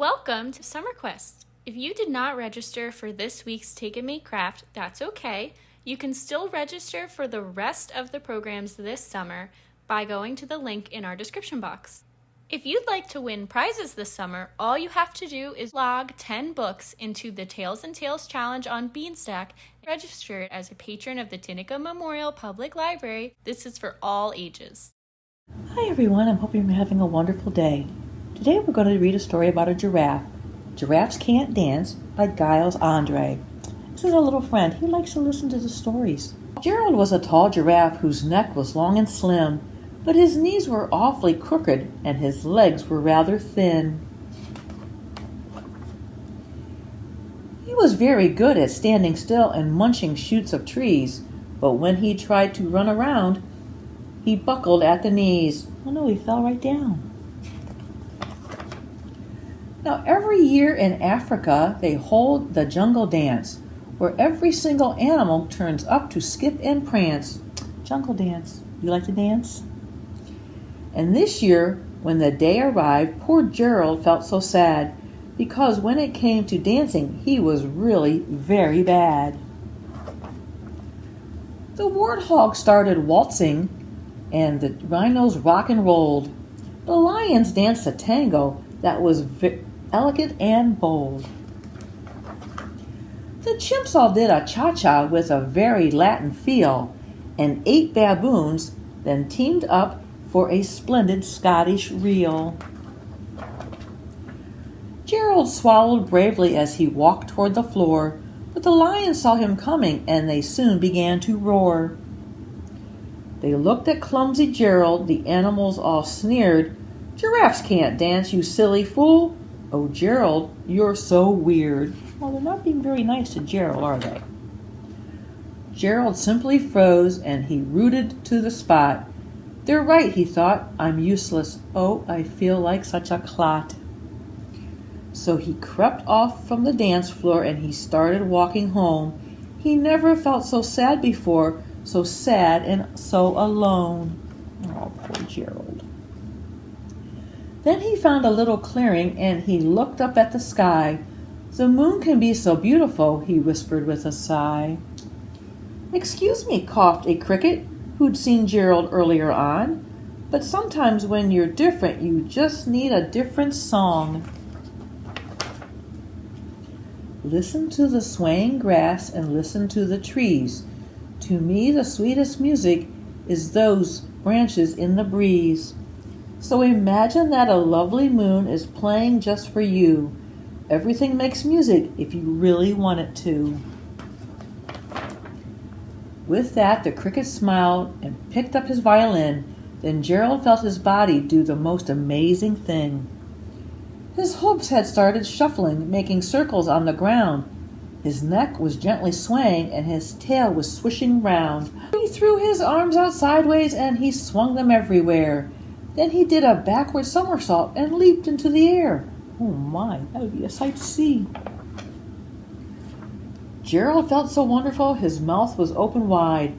Welcome to Summer Quest. If you did not register for this week's Take and Make Craft, that's okay. You can still register for the rest of the programs this summer by going to the link in our description box. If you'd like to win prizes this summer, all you have to do is log 10 books into the Tales and Tales Challenge on Beanstack and register as a patron of the Tinica Memorial Public Library. This is for all ages. Hi everyone, I'm hoping you're having a wonderful day. Today we're going to read a story about a giraffe. Giraffes Can't Dance by Giles Andreae. This is a little friend. He likes to listen to the stories. Gerald was a tall giraffe whose neck was long and slim, but his knees were awfully crooked and his legs were rather thin. He was very good at standing still and munching shoots of trees, but when he tried to run around, he buckled at the knees. Oh no, he fell right down. Now, every year in Africa, they hold the jungle dance, where every single animal turns up to skip and prance. Jungle dance. You like to dance? And this year, when the day arrived, poor Gerald felt so sad, because when it came to dancing, he was really very bad. The warthog started waltzing, and the rhinos rock and rolled. The lions danced a tango that was elegant and bold. The chimps all did a cha-cha with a very Latin feel, and 8 baboons then teamed up for a splendid Scottish reel. Gerald swallowed bravely as he walked toward the floor, but the lions saw him coming and they soon began to roar. They looked at clumsy Gerald, the animals all sneered. "Giraffes can't dance, you silly fool. Oh, Gerald, you're so weird." Well, they're not being very nice to Gerald, are they? Gerald simply froze and he rooted to the spot. "They're right," he thought. "I'm useless. Oh, I feel like such a clot." So he crept off from the dance floor and he started walking home. He never felt so sad before, so sad and so alone. Oh, poor Gerald. Then he found a little clearing and he looked up at the sky. "The moon can be so beautiful," he whispered with a sigh. "Excuse me," coughed a cricket who'd seen Gerald earlier on, "but sometimes when you're different, you just need a different song." Listen to the swaying grass and listen to the trees. To me the sweetest music is those branches in the breeze. So imagine that a lovely moon is playing just for you. Everything makes music if you really want it to. With that, the cricket smiled and picked up his violin. Then Gerald felt his body do the most amazing thing. His hooves had started shuffling, making circles on the ground. His neck was gently swaying and his tail was swishing round. He threw his arms out sideways and he swung them everywhere. Then he did a backward somersault and leaped into the air. Oh my, that would be a sight to see. Gerald felt so wonderful, his mouth was open wide.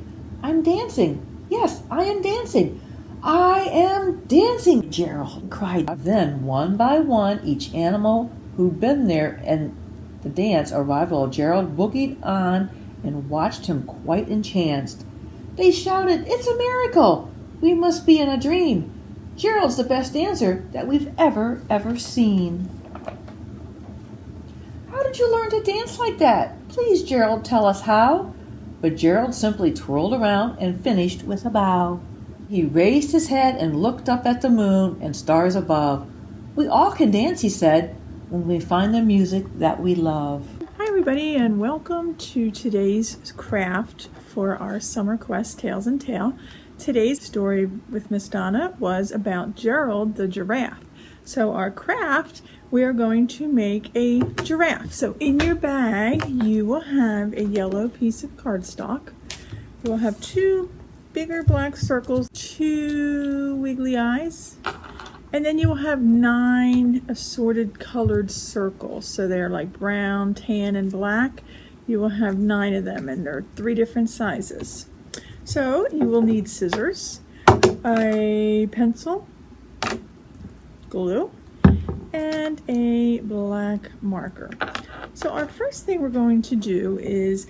"I'm dancing. Yes, I am dancing. I am dancing," Gerald cried. Then, one by one, each animal who'd been there and the dance arrived while Gerald boogied on and watched him quite entranced. They shouted, "It's a miracle! We must be in a dream. Gerald's the best dancer that we've ever seen." "How did you learn to dance like that? Please, Gerald, tell us how." But Gerald simply twirled around and finished with a bow. He raised his head and looked up at the moon and stars above. "We all can dance," he said, "when we find the music that we love." Hi everybody, and welcome to today's craft for our Summer Quest Tales and Tale. Today's story with Miss Donna was about Gerald the giraffe. So our craft, we are going to make a giraffe. So in your bag, you will have a yellow piece of cardstock. You will have 2 bigger black circles, 2 wiggly eyes, and then you will have 9 assorted colored circles. So they're like brown, tan, and black. You will have 9 of them, and they're 3 different sizes. So you will need scissors, a pencil, glue, and a black marker. So our first thing we're going to do is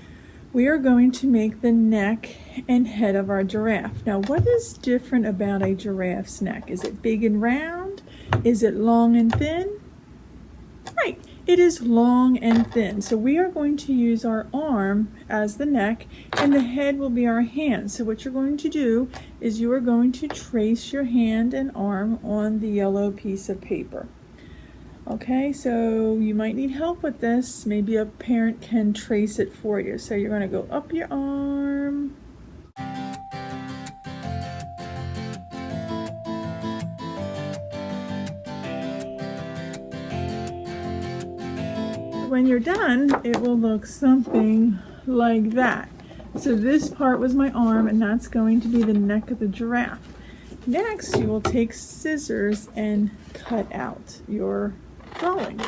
we are going to make the neck and head of our giraffe. Now, what is different about a giraffe's neck? Is it big and round? Is it long and thin? Right, it is long and thin. So we are going to use our arm as the neck and the head will be our hand. So what you're going to do is you are going to trace your hand and arm on the yellow piece of paper. Okay, so you might need help with this. Maybe a parent can trace it for you. So you're going to go up your arm. When you're done, it will look something like that. So this part was my arm, and that's going to be the neck of the giraffe. Next, you will take scissors and cut out your drawing.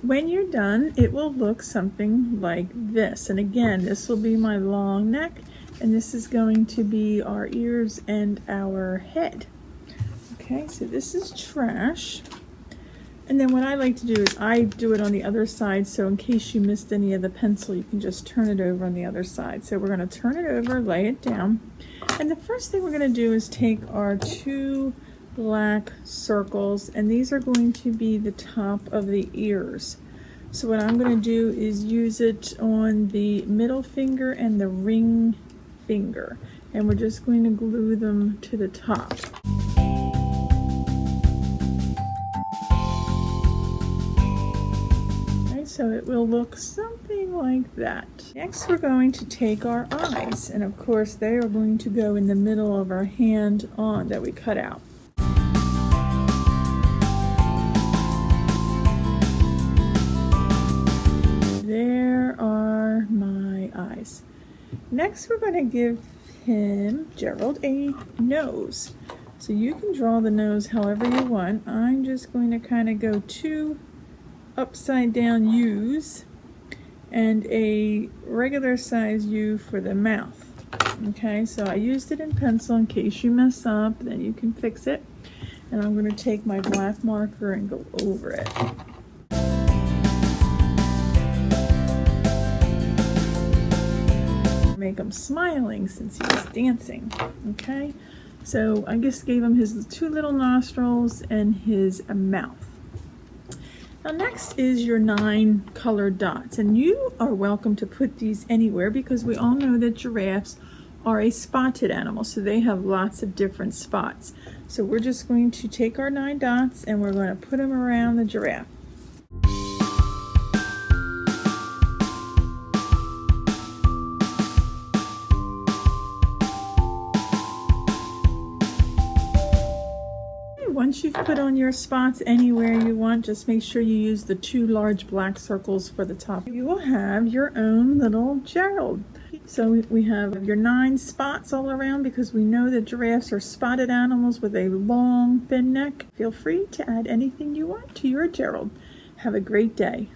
When you're done, it will look something like this. And again, this will be my long neck, and this is going to be our ears and our head. Okay, so this is trash. And then what I like to do is I do it on the other side, so in case you missed any of the pencil, you can just turn it over on the other side. So we're going to turn it over, lay it down. And the first thing we're going to do is take our two black circles, and these are going to be the top of the ears. So what I'm going to do is use it on the middle finger and the ring finger, and we're just going to glue them to the top. Okay, so it will look something like that. Next, we're going to take our eyes, and of course they are going to go in the middle of our hand on that we cut out. There are my eyes. Next, we're going to give him, Gerald, a nose. So you can draw the nose however you want. I'm just going to kind of go two upside down U's and a regular size U for the mouth. Okay, so I used it in pencil in case you mess up, then you can fix it. And I'm going to take my black marker and go over it. Make him smiling since he was dancing. Okay, so I just gave him his two little nostrils and his mouth. Now next is your 9 colored dots, and you are welcome to put these anywhere because we all know that giraffes are a spotted animal, so they have lots of different spots. So we're just going to take our 9 dots and we're going to put them around the giraffe. Once you've put on your spots anywhere you want, just make sure you use the 2 large black circles for the top. You will have your own little Gerald. So we have your 9 spots all around because we know that giraffes are spotted animals with a long, thin neck. Feel free to add anything you want to your Gerald. Have a great day.